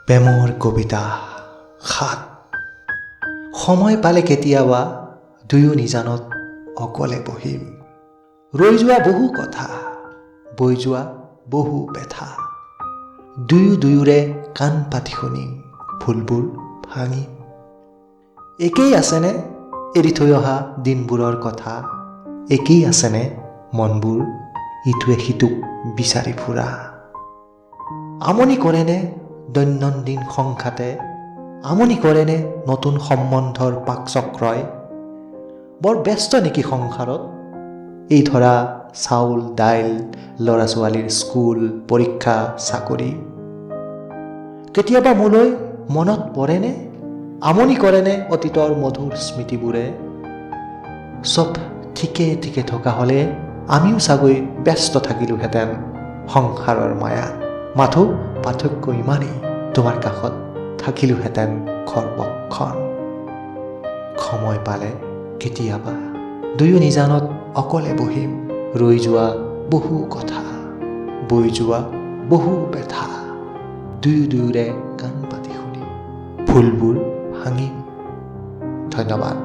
প্ৰেমৰ কবিতা সাত সময় পালে কেতিয়াবা দুয়ো নিজানত অকলে বহিম ৰৈ যোৱা বহু কথা বৈ যোৱা বহু ব্যথা দুয়োৰে কাণ পাতি শুনিম ফুলবোৰ ভাঙিম একেই আছেনে এৰি থৈ অহা দিনবোৰৰ কথা একেই আছেনে মনবোৰ ইটোৱে সিটোক বিচাৰি ফুৰা আমনি কৰেনে দৈনন্দিন সংঘাতে আমনি কৰেনে নতুন সম্বন্ধৰ পাকচক্ৰই বৰ ব্যস্ত নেকি সংসাৰত এই ধৰা চাউল দাইল ল'ৰা ছোৱালীৰ স্কুল পৰীক্ষা চাকৰি কেতিয়াবা মোলৈ মনত পৰেনে আমনি কৰেনে অতীতৰ মধুৰ স্মৃতিবোৰে চব ঠিকে থকা হ'লে আমিও চাগৈ ব্যস্ত থাকিলোহেঁতেন সংসাৰৰ মায়াত মাথো পাৰ্থক্য ইমানেই তোমাৰ কাষত থাকিলোহেঁতেন খৰবকখন সময় পালে কেতিয়াবা দুয়ো নিজানত অকলে বহিম ৰৈ যোৱা বহু কথা বৈ যোৱা বহু ব্যথা দুয়োৰে কাণ পাতি শুনিম ফুলবোৰ ভাঙিম ধন্যবাদ